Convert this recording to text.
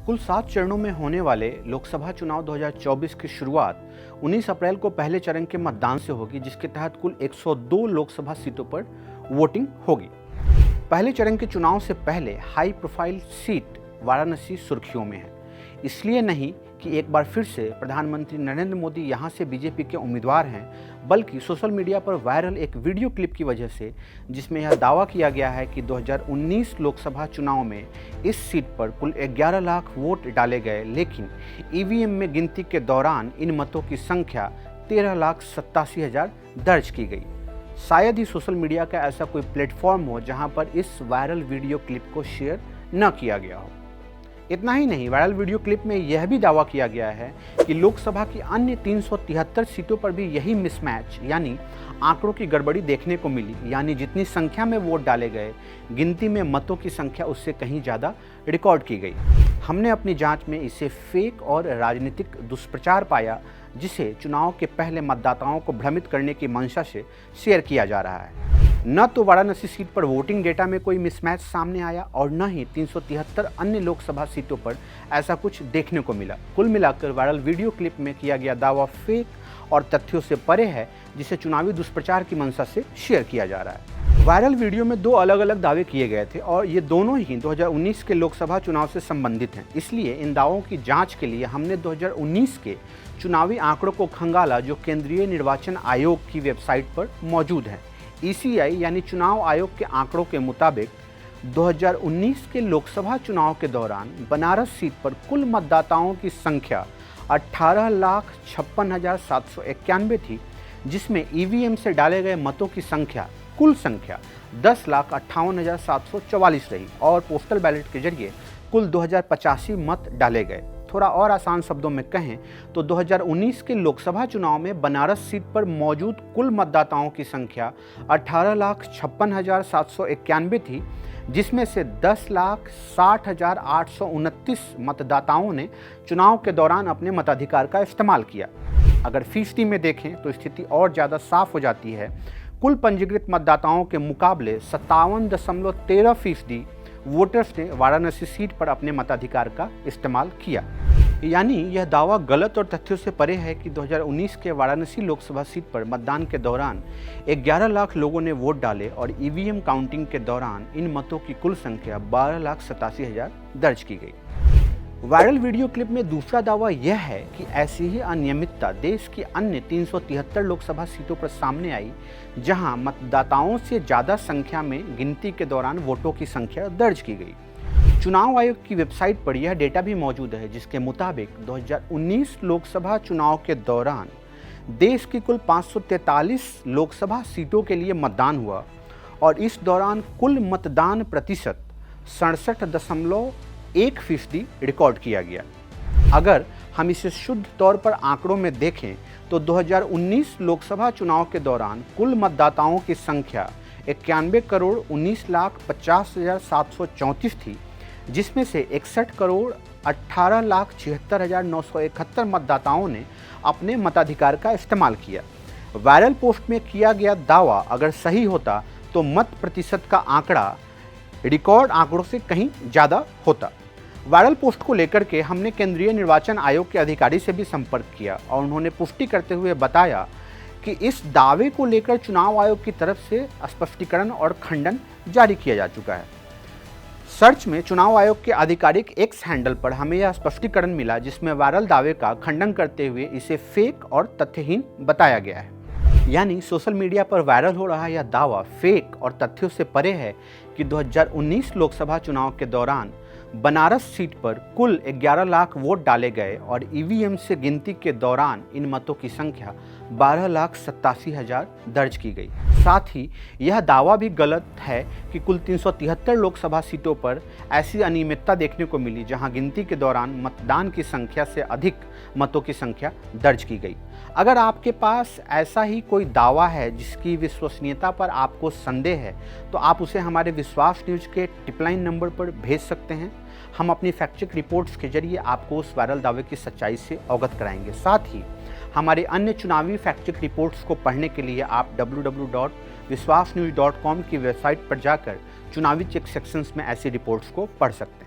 कुल 7 चरणों में होने वाले लोकसभा चुनाव 2024 की शुरुआत 19 अप्रैल को पहले चरण के मतदान से होगी, जिसके तहत कुल 102 लोकसभा सीटों पर वोटिंग होगी। पहले चरण के चुनाव से पहले हाई प्रोफाइल सीट वाराणसी सुर्खियों में है। इसलिए नहीं कि एक बार फिर से प्रधानमंत्री नरेंद्र मोदी यहां से बीजेपी के उम्मीदवार हैं, बल्कि सोशल मीडिया पर वायरल एक वीडियो क्लिप की वजह से, जिसमें यह दावा किया गया है कि 2019 लोकसभा चुनाव में इस सीट पर कुल 11 लाख वोट डाले गए, लेकिन ईवीएम में गिनती के दौरान इन मतों की संख्या 13,87,000 दर्ज की गई। शायद ही सोशल मीडिया का ऐसा कोई प्लेटफॉर्म हो जहां पर इस वायरल वीडियो क्लिप को शेयर न किया गया हो। इतना ही नहीं, वायरल वीडियो क्लिप में यह भी दावा किया गया है कि लोकसभा की अन्य 373 सीटों पर भी यही मिसमैच यानी आंकड़ों की गड़बड़ी देखने को मिली, यानी जितनी संख्या में वोट डाले गए, गिनती में मतों की संख्या उससे कहीं ज़्यादा रिकॉर्ड की गई। हमने अपनी जांच में इसे फेक और राजनीतिक दुष्प्रचार पाया, जिसे चुनाव के पहले मतदाताओं को भ्रमित करने की मंशा से शेयर किया जा रहा है। न तो वाराणसी सीट पर वोटिंग डेटा में कोई मिसमैच सामने आया और न ही 373 अन्य लोकसभा सीटों पर ऐसा कुछ देखने को मिला। कुल मिलाकर वायरल वीडियो क्लिप में किया गया दावा फेक और तथ्यों से परे है, जिसे चुनावी दुष्प्रचार की मंशा से शेयर किया जा रहा है। वायरल वीडियो में दो अलग अलग दावे किए गए थे और ये दोनों ही 2019 के लोकसभा चुनाव से संबंधित हैं। इसलिए इन दावों की जांच के लिए हमने 2019 के चुनावी आंकड़ों को खंगाला, जो केंद्रीय निर्वाचन आयोग की वेबसाइट पर मौजूद है। ECI यानी चुनाव आयोग के आंकड़ों के मुताबिक 2019 के लोकसभा चुनाव के दौरान बनारस सीट पर कुल मतदाताओं की संख्या 18,56,791 थी, जिसमें EVM से डाले गए मतों की संख्या कुल संख्या 10,58,744 रही और पोस्टल बैलेट के जरिए कुल 2085 मत डाले गए। थोड़ा और आसान शब्दों में कहें तो 2019 के लोकसभा चुनाव में बनारस सीट पर मौजूद कुल मतदाताओं की संख्या 18,56,791 थी, जिसमें से 10,60,829 मतदाताओं ने चुनाव के दौरान अपने मताधिकार का इस्तेमाल किया। अगर फीसदी में देखें तो स्थिति और ज़्यादा साफ हो जाती है। कुल पंजीकृत मतदाताओं के मुकाबले 57.13% वोटर्स ने वाराणसी सीट पर अपने मताधिकार का इस्तेमाल किया। यानी यह दावा गलत और तथ्यों से परे है कि 2019 के वाराणसी लोकसभा सीट पर मतदान के दौरान 11 लाख लोगों ने वोट डाले और EVM काउंटिंग के दौरान इन मतों की कुल संख्या 12,87,000 दर्ज की गई। वायरल वीडियो क्लिप में दूसरा दावा यह है कि ऐसी ही अनियमितता देश की अन्य 373 लोकसभा सीटों पर सामने आई, जहां मतदाताओं से ज़्यादा संख्या में गिनती के दौरान वोटों की संख्या दर्ज की गई। चुनाव आयोग की वेबसाइट पर यह डेटा भी मौजूद है, जिसके मुताबिक 2019 लोकसभा चुनाव के दौरान देश की कुल 543 लोकसभा सीटों के लिए मतदान हुआ और इस दौरान कुल मतदान प्रतिशत 67.1% रिकॉर्ड किया गया। अगर हम इसे शुद्ध तौर पर आंकड़ों में देखें तो 2019 लोकसभा चुनाव के दौरान कुल मतदाताओं की संख्या 91,19,50,734 थी, जिसमें से 61,18,76,971 मतदाताओं ने अपने मताधिकार का इस्तेमाल किया। वायरल पोस्ट में किया गया दावा अगर सही होता तो मत प्रतिशत का आंकड़ा रिकॉर्ड आंकड़ों से कहीं ज़्यादा होता। वायरल पोस्ट को लेकर के हमने केंद्रीय निर्वाचन आयोग के अधिकारी से भी संपर्क किया और उन्होंने पुष्टि करते हुए बताया कि इस दावे को लेकर चुनाव आयोग की तरफ से स्पष्टीकरण और खंडन जारी किया जा चुका है। सर्च में चुनाव आयोग के आधिकारिक X हैंडल पर हमें यह स्पष्टीकरण मिला, जिसमें वायरल दावे का खंडन करते हुए इसे फेक और तथ्यहीन बताया गया है। यानी सोशल मीडिया पर वायरल हो रहा यह दावा फेक और तथ्यों से परे है कि 2019 लोकसभा चुनाव के दौरान बनारस सीट पर कुल 11 लाख वोट डाले गए और EVM से गिनती के दौरान इन मतों की संख्या 12,87,000 दर्ज की गई। साथ ही यह दावा भी गलत है कि कुल 373 लोकसभा सीटों पर ऐसी अनियमितता देखने को मिली, जहां गिनती के दौरान मतदान की संख्या से अधिक मतों की संख्या दर्ज की गई। अगर आपके पास ऐसा ही कोई दावा है जिसकी विश्वसनीयता पर आपको संदेह है, तो आप उसे हमारे विश्वास न्यूज के टिपलाइन नंबर पर भेज सकते हैं। हम अपनी फैक्ट चेक रिपोर्ट्स के जरिए आपको उस वायरल दावे की सच्चाई से अवगत कराएंगे। साथ ही हमारे अन्य चुनावी फैक्ट चेक रिपोर्ट्स को पढ़ने के लिए आप www.vishwasnews.com की वेबसाइट पर जाकर चुनावी चेक सेक्शंस में ऐसी रिपोर्ट्स को पढ़ सकते हैं।